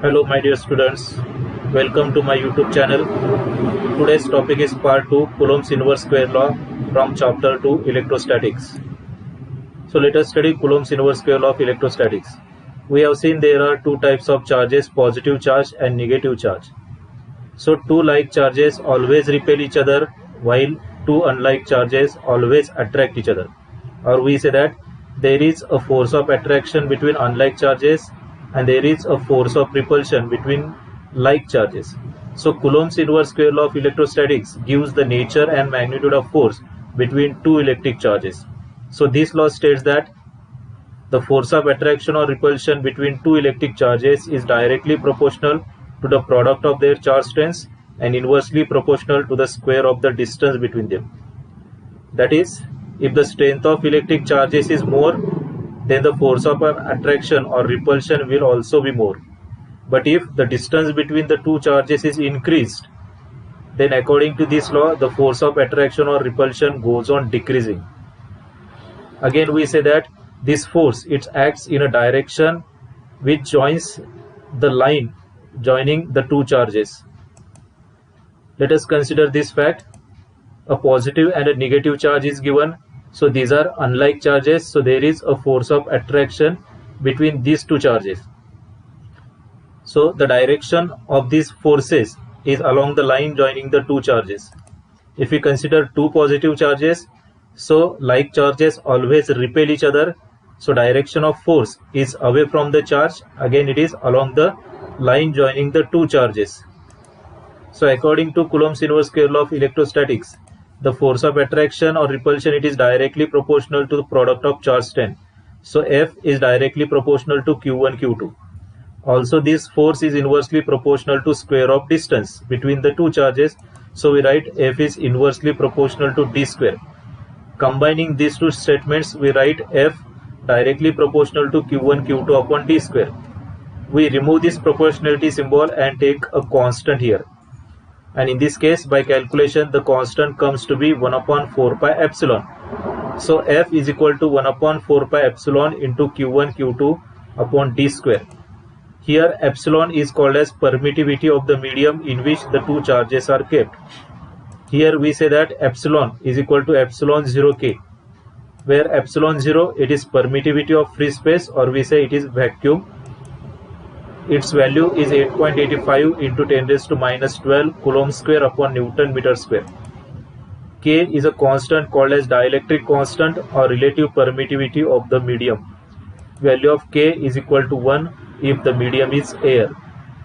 Hello my dear students, welcome to my YouTube channel. Today's topic is part 2 Coulomb's inverse square law from chapter 2 electrostatics. So let us study Coulomb's inverse square law of electrostatics. We have seen there are two types of charges, positive charge and negative charge. So two like charges always repel each other while two unlike charges always attract each other. Or we say that there is a force of attraction between unlike charges and there is a force of repulsion between like charges. So Coulomb's inverse square law of electrostatics gives the nature and magnitude of force between two electric charges. So this law states that the force of attraction or repulsion between two electric charges is directly proportional to the product of their charge strengths and inversely proportional to the square of the distance between them. That is, if the strength of electric charges is more, then the force of attraction or repulsion will also be more. But if the distance between the two charges is increased, then according to this law, the force of attraction or repulsion goes on decreasing. Again, we say that this force, it acts in a direction which joins the line joining the two charges. Let us consider this fact. A positive and a negative charge is given. So these are unlike charges. So there is a force of attraction between these two charges. So the direction of these forces is along the line joining the two charges. If we consider two positive charges, so like charges always repel each other. So direction of force is away from the charge. Again, it is along the line joining the two charges. So according to Coulomb's inverse square law of electrostatics, the force of attraction or repulsion, it is directly proportional to the product of charge strength. So F is directly proportional to Q1, Q2. Also, this force is inversely proportional to square of distance between the two charges. So we write F is inversely proportional to D square. Combining these two statements, we write F directly proportional to Q1, Q2 upon D square. We remove this proportionality symbol and take a constant here. And in this case, by calculation, the constant comes to be 1 upon 4 pi epsilon. So F is equal to 1 upon 4 pi epsilon into Q1, Q2 upon D square. Here epsilon is called as permittivity of the medium in which the two charges are kept. Here we say that epsilon is equal to epsilon 0 k, where epsilon 0, it is permittivity of free space, or we say it is vacuum. Its value is 8.85 into 10 raised to minus 12 Coulomb square upon Newton meter square. K is a constant called as dielectric constant or relative permittivity of the medium. Value of K is equal to 1 if the medium is air.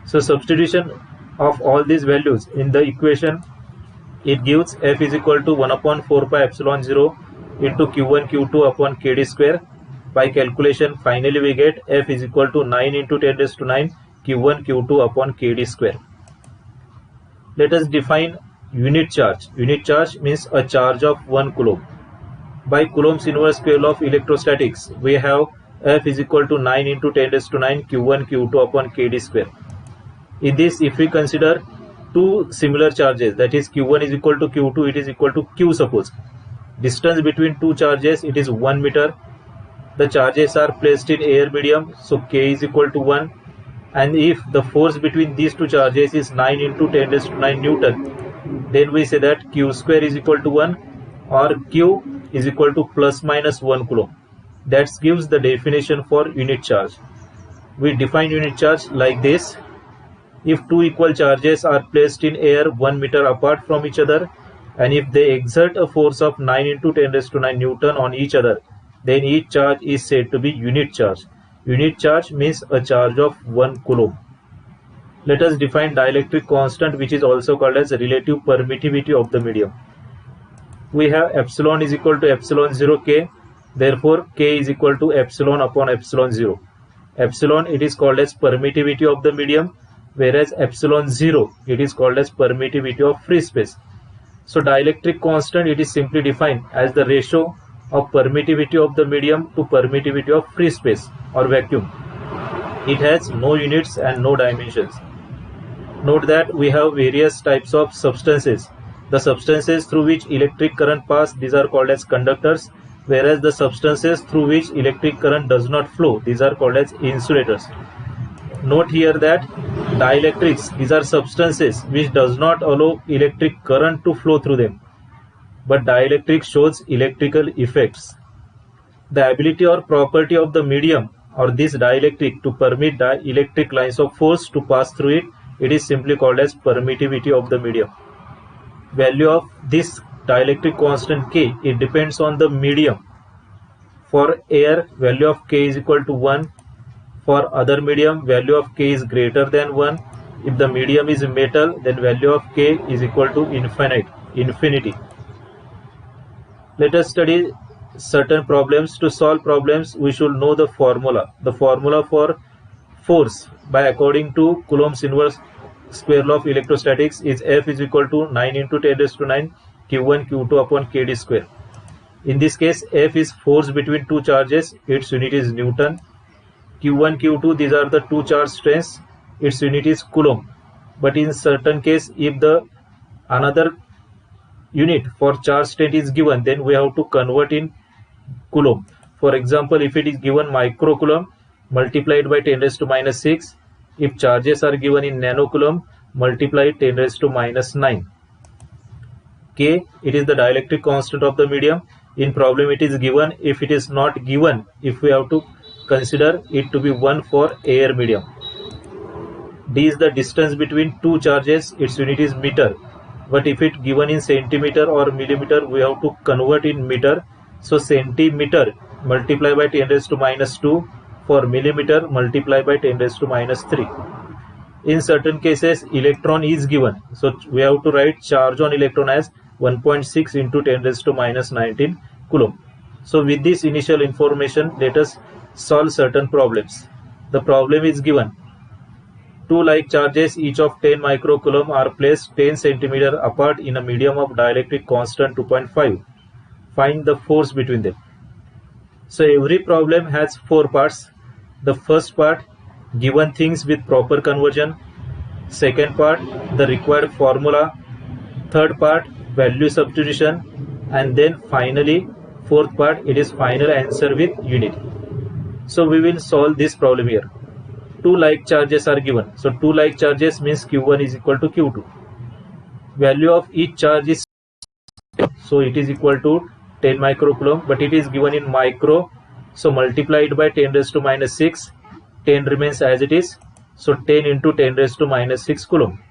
So substitution of all these values in the equation, it gives F is equal to 1 upon 4 pi epsilon 0 into Q1 Q2 upon KD square. By calculation, finally we get F is equal to 9 into 10 raised to 9 Q1 Q2 upon KD square. Let us define unit charge. Unit charge means a charge of 1 coulomb. By Coulomb's inverse square law of electrostatics, we have F is equal to 9 into 10 raised to 9 Q1 Q2 upon KD square. In this, if we consider two similar charges, that is Q1 is equal to Q2, it is equal to Q suppose. Distance between two charges, it is 1 meter. The charges are placed in air medium, so K is equal to 1. And if the force between these two charges is 9 into 10 raised to 9 Newton, then we say that Q square is equal to 1 or Q is equal to plus minus 1 coulomb. That gives the definition for unit charge. We define unit charge like this. If two equal charges are placed in air 1 meter apart from each other, and if they exert a force of 9 into 10 raised to 9 Newton on each other, then each charge is said to be unit charge. Unit charge means a charge of 1 coulomb. Let us define dielectric constant, which is also called as relative permittivity of the medium. We have epsilon is equal to epsilon 0 k. Therefore, K is equal to epsilon upon epsilon 0. Epsilon, it is called as permittivity of the medium, whereas epsilon 0, it is called as permittivity of free space. So dielectric constant, it is simply defined as the ratio of permittivity of the medium to permittivity of free space or vacuum. It has no units and no dimensions. Note that we have various types of substances. The substances through which electric current pass, these are called as conductors, whereas the substances through which electric current does not flow, these are called as insulators. Note here that dielectrics, these are substances which does not allow electric current to flow through them, but dielectric shows electrical effects. The ability or property of the medium or this dielectric to permit dielectric lines of force to pass through it, it is simply called as permittivity of the medium. Value of this dielectric constant K, it depends on the medium. For air, value of K is equal to 1. For other medium, value of K is greater than 1. If the medium is metal, then value of K is equal to infinity. Let us study certain problems. To solve problems, we should know the formula. The formula for force by according to Coulomb's inverse square law of electrostatics is F is equal to 9 into 10 raised to 9 Q1 Q2 upon Kd square. In this case, F is force between two charges. Its unit is Newton. Q1, Q2, these are the two charge strengths. Its unit is Coulomb. But in certain case, if the another unit for charge strength is given, then we have to convert in Coulomb. For example, if it is given microcoulomb multiplied by 10 raised to minus 6. If charges are given in nanocoulomb, multiply 10 raised to minus 9. K, it is the dielectric constant of the medium. In problem it is given. If it is not given, if we have to consider it to be 1 for air medium. D is the distance between two charges. Its unit is meter. But if it given in centimeter or millimeter, we have to convert in meter. So centimeter multiply by 10 raised to minus 2. For millimeter, multiply by 10 raised to minus 3. In certain cases, electron is given. So we have to write charge on electron as 1.6 into 10 raised to minus 19 Coulomb. So with this initial information, let us solve certain problems. The problem is given. Two like charges each of 10 microcoulomb are placed 10 centimeter apart in a medium of dielectric constant 2.5. Find the force between them. So every problem has four parts. The first part, given things with proper conversion. Second part, the required formula. Third part, value substitution. And then finally, fourth part, it is final answer with unit. So we will solve this problem here. Two like charges are given. So two like charges means Q1 is equal to Q2. Value of each charge is, so it is equal to 10 microcoulomb, but it is given in micro. So multiplied by 10 raised to minus 6, 10 remains as it is. So 10 into 10 raised to minus 6 Coulomb.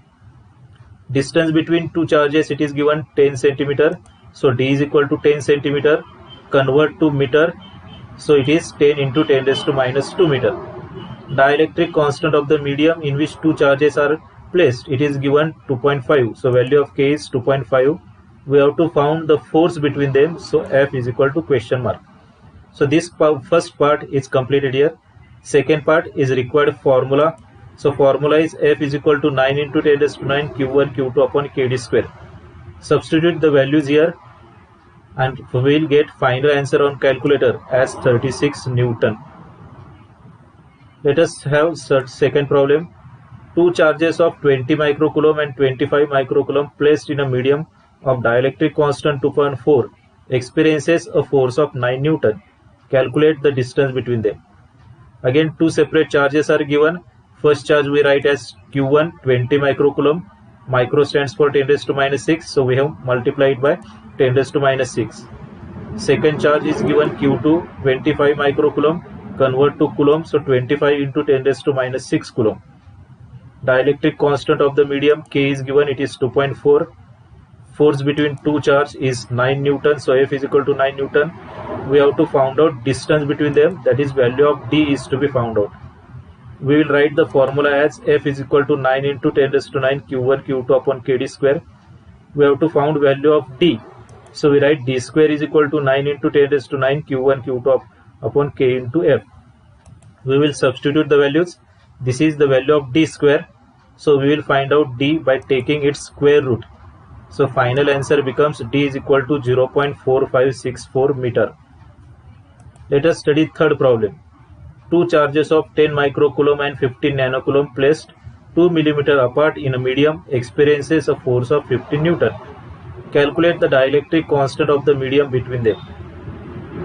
Distance between two charges, it is given 10 centimeter. So D is equal to 10 centimeter. Convert to meter. So it is 10 into 10 raised to minus 2 meter. Dielectric constant of the medium in which two charges are placed, it is given 2.5. So value of K is 2.5. We have to find the force between them. So F is equal to question mark. So this first part is completed here. Second part is required formula. So formula is F is equal to 9 into 10 raised to 9 Q1 Q2 upon Kd square. Substitute the values here and we will get final answer on calculator as 36 Newton. Let us have second problem. Two charges of 20 microcoulomb and 25 microcoulomb placed in a medium of dielectric constant 2.4 experiences a force of 9 Newton. Calculate the distance between them. Again, two separate charges are given. First charge we write as Q1 20 microcoulomb. Micro stands for 10 raised to minus 6. So we have multiplied by 10 raised to minus 6. Second charge is given Q2 25 microcoulomb. Convert to Coulomb. So 25 into 10 raised to minus 6 Coulomb. Dielectric constant of the medium K is given. It is 2.4. Force between two charge is 9 Newton. So F is equal to 9 Newton. We have to find out distance between them. That is value of D is to be found out. We will write the formula as F is equal to 9 into 10 raised to 9 Q1 Q2 upon Kd square. We have to find value of D. So we write D square is equal to 9 into 10 raised to 9 Q1 Q2 upon K into F. We will substitute the values. This is the value of D square. So we will find out D by taking its square root. So final answer becomes D is equal to 0.4564 meter. Let us study third problem. Two charges of 10 microcoulomb and 15 nanocoulomb placed 2 mm apart in a medium experiences a force of 15 Newton. Calculate the dielectric constant of the medium between them.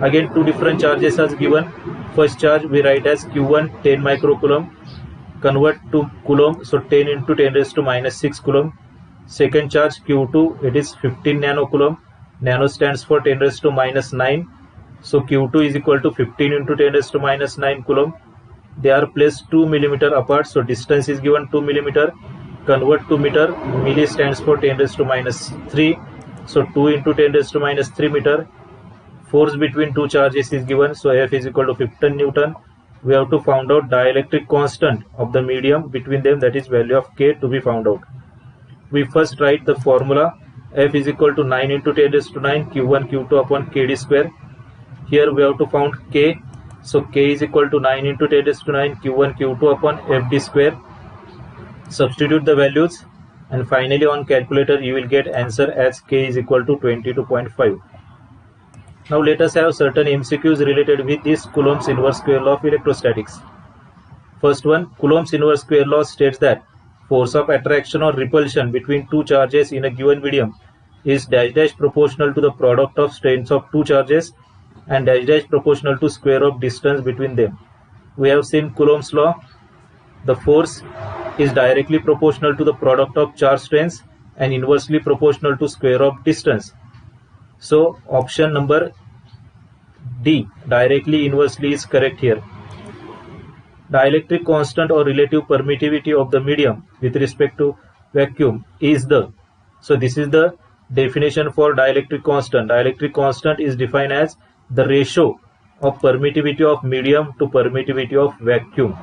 Again, two different charges are given. First charge we write as Q1 10 microcoulomb. convert to coulomb, so 10 into 10 raised to minus 6 coulomb. Second charge Q2, it is 15 nanocoulomb. Nano stands for 10 raised to minus 9, so Q2 is equal to 15 into 10 raised to minus 9 coulomb. They are placed 2 millimeter apart, so distance is given 2 millimeter. Convert to meter, milli stands for 10 raised to minus 3, so 2 into 10 raised to minus 3 meter. Force between two charges is given, so F is equal to 15 Newton. We have to find out dielectric constant of the medium between them, that is value of K to be found out. We first write the formula. F is equal to 9 into 10 raised to 9 Q1 Q2 upon Kd square. Here we have to find K, so K is equal to 9 into 10 raised to 9 Q1 Q2 upon Fd square. Substitute the values and finally on calculator you will get answer as K is equal to 22.5. Now let us have certain MCQs related with this Coulomb's inverse square law of electrostatics. First one, Coulomb's inverse square law states that force of attraction or repulsion between two charges in a given medium is dash dash proportional to the product of strains of two charges and dash dash proportional to square of distance between them. We have seen Coulomb's law. The force is directly proportional to the product of charge strains and inversely proportional to square of distance. So option number D, directly inversely, is correct here. Dielectric constant or relative permittivity of the medium with respect to vacuum is the, so this is the definition for dielectric constant. Dielectric constant is defined as the ratio of permittivity of medium to permittivity of vacuum.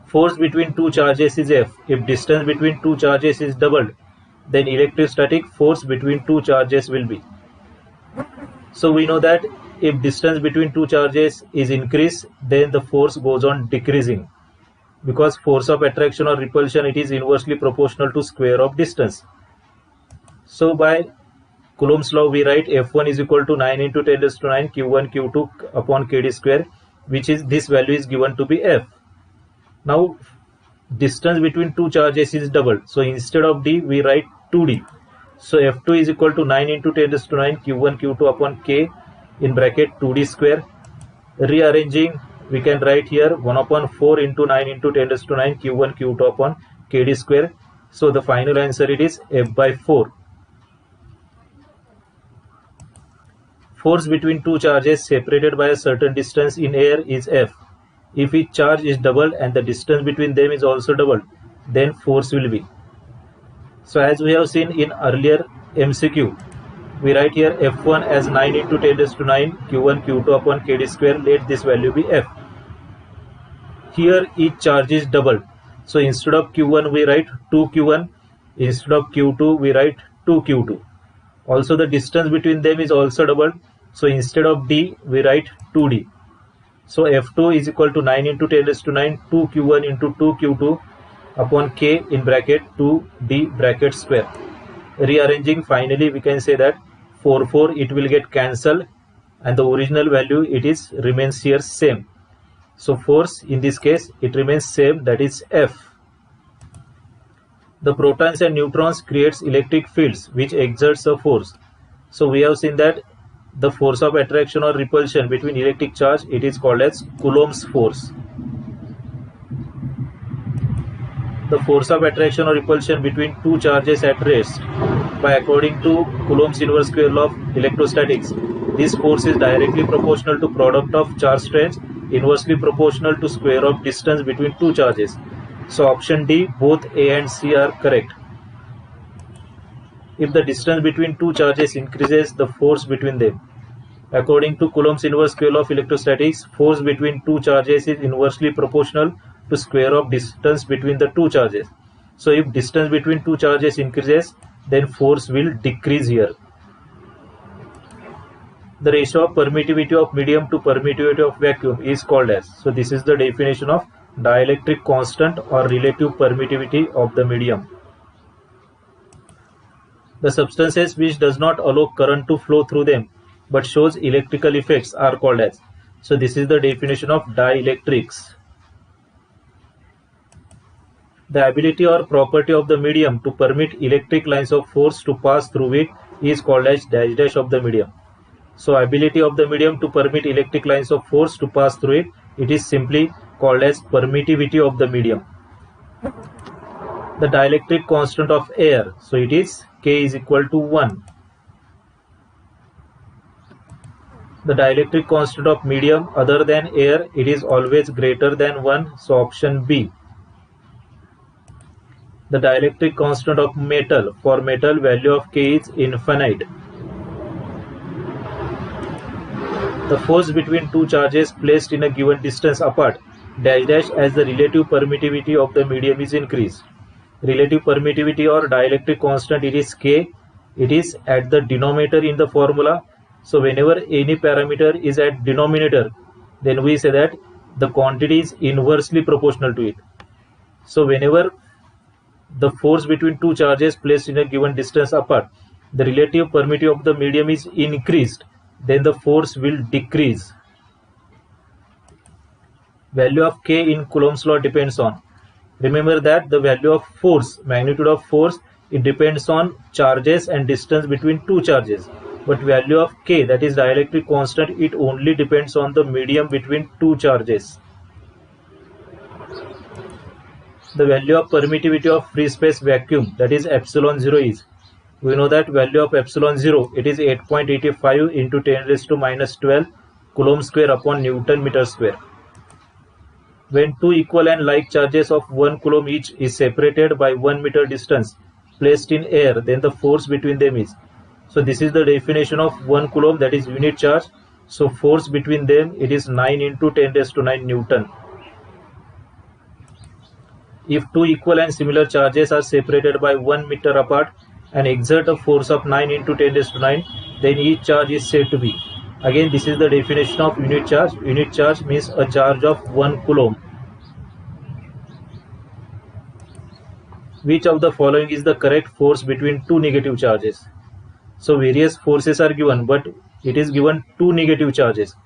Force between two charges is F. If distance between two charges is doubled, then electrostatic force between two charges will be. So we know that if distance between two charges is increased, then the force goes on decreasing, because force of attraction or repulsion, it is inversely proportional to square of distance. So by Coulomb's law we write F1 is equal to 9 into 10 raised to 9 Q1 Q2 upon Kd square, which is this value is given to be F. Now distance between two charges is doubled, so instead of D we write 2D. So F2 is equal to 9 into 10 raised to 9 Q1 Q2 upon K in bracket 2D square. Rearranging, we can write here 1 upon 4 into 9 into 10 raised to 9 Q1 Q2 upon Kd square. So the final answer it is F by 4. Force between two charges separated by a certain distance in air is F. If each charge is doubled and the distance between them is also doubled, then force will be. So as we have seen in earlier MCQ, we write here F1 as 9 into 10 raised to 9 Q1 Q2 upon Kd square. Let this value be F. Here each charge is doubled. So instead of Q1 we write 2Q1. Instead of Q2 we write 2Q2. Also the distance between them is also doubled. So instead of D we write 2D. So F2 is equal to 9 into 10 raised to 9 2Q1 into 2Q2 upon K in bracket 2D bracket square. Rearranging, finally we can say that 4 it will get cancelled and the original value it is remains here same. So force in this case it remains same, that is F. The protons and neutrons creates electric fields which exerts a force. So we have seen that the force of attraction or repulsion between electric charge, it is called as Coulomb's force. The force of attraction or repulsion between two charges at rest, by according to Coulomb's inverse square law of electrostatics, this force is directly proportional to product of charge strains, inversely proportional to square of distance between two charges. So option D, both A and C are correct. If the distance between two charges increases the force between them. According to Coulomb's inverse square law of electrostatics, force between two charges is inversely proportional to square of distance between the two charges. So if distance between two charges increases, then force will decrease here. The ratio of permittivity of medium to permittivity of vacuum is called as, so this is the definition of dielectric constant or relative permittivity of the medium. The substances which does not allow current to flow through them but shows electrical effects are called as, so this is the definition of dielectrics. The ability or property of the medium to permit electric lines of force to pass through it is called as dash dash of the medium. So ability of the medium to permit electric lines of force to pass through it, it is simply called as permittivity of the medium. The dielectric constant of air, so it is K is equal to 1. The dielectric constant of medium other than air, it is always greater than 1, so option B. The dielectric constant of metal, for metal value of K is infinite. The force between two charges placed in a given distance apart dash dash as the relative permittivity of the medium is increased. Relative permittivity or dielectric constant, it is K. It is at the denominator in the formula. So whenever any parameter is at denominator, then we say that the quantity is inversely proportional to it. So whenever the force between two charges placed in a given distance apart, the relative permittivity of the medium is increased, then the force will decrease. Value of K in Coulomb's law depends on, remember that the value of force, magnitude of force, it depends on charges and distance between two charges. But value of K, that is dielectric constant, it only depends on the medium between two charges. The value of permittivity of free space vacuum, that is epsilon 0 is, we know that value of epsilon 0, it is 8.85 into 10 raised to minus 12 Coulomb square upon Newton meter square. When two equal and like charges of 1 Coulomb each is separated by 1 meter distance placed in air, then the force between them is. So this is the definition of 1 Coulomb, that is unit charge. So force between them, it is 9 into 10 raised to 9 Newton. If two equal and similar charges are separated by 1 meter apart and exert a force of 9 into 10 raised to 9, then each charge is said to be. Again, this is the definition of unit charge. Unit charge means a charge of 1 Coulomb. Which of the following is the correct force between two negative charges? So various forces are given, but it is given two negative charges.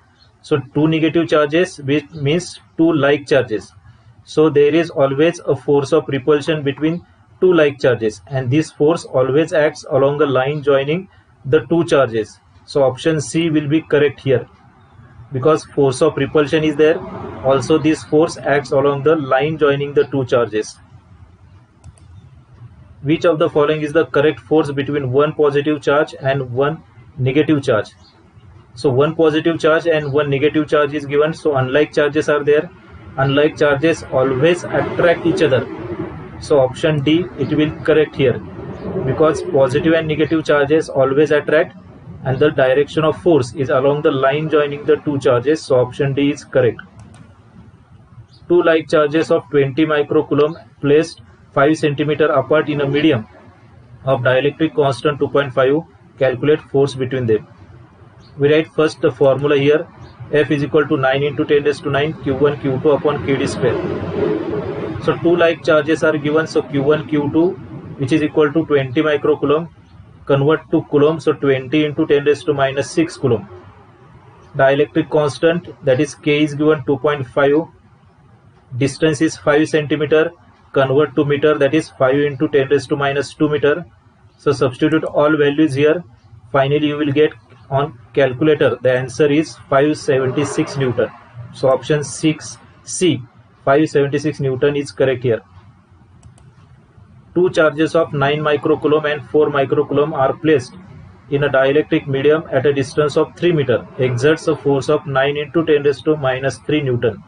So two negative charges, which means two like charges. So there is always a force of repulsion between two like charges, and this force always acts along the line joining the two charges. So option C will be correct here, because force of repulsion is there. Also this force acts along the line joining the two charges. Which of the following is the correct force between one positive charge and one negative charge? So one positive charge and one negative charge is given. So unlike charges are there. Unlike charges always attract each other. So option D, it will correct here, because positive and negative charges always attract and the direction of force is along the line joining the two charges. So option D is correct. Two like charges of 20 microcoulomb placed 5 cm apart in a medium of dielectric constant 2.5, calculate force between them. We write first the formula here. F is equal to 9 into 10 raised to 9 Q1 Q2 upon Kd square. So two like charges are given. So Q1 Q2, which is equal to 20 microcoulomb, convert to coulomb. So 20 into 10 raised to minus 6 coulomb. Dielectric constant, that is K, is given 2.5. Distance is 5 cm. Convert to meter, that is 5 into 10 raised to minus 2 meter. So substitute all values here. Finally you will get on calculator, the answer is 576 Newton. So option 6C, 576 Newton is correct here. Two charges of 9 microcoulomb and 4 microcoulomb are placed in a dielectric medium at a distance of 3 meter, exerts a force of 9 into 10 raised to minus 3 Newton.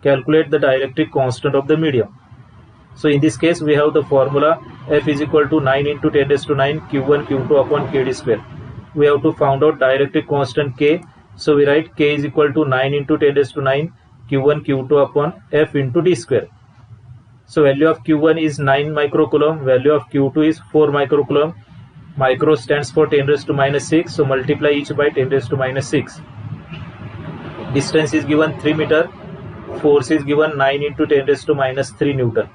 Calculate the dielectric constant of the medium. So in this case we have the formula F is equal to 9 into 10 raised to 9 Q1 Q2 upon Kd square. We have to find out dielectric constant K. So we write K is equal to 9 into 10 raised to 9 Q1 Q2 upon F into D square. So value of Q1 is 9 microcoulomb, value of Q2 is 4 microcoulomb. Micro stands for 10 raised to minus 6, so multiply each by 10 raised to minus 6. Distance is given 3 meter, force is given 9 into 10 raised to minus 3 Newton.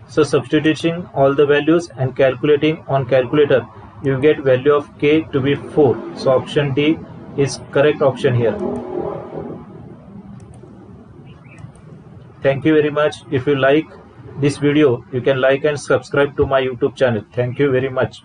So substituting all the values and calculating on calculator, you get value of K to be 4. So option D is correct option here. Thank you very much. If you like this video, you can like and subscribe to my YouTube channel. Thank you very much.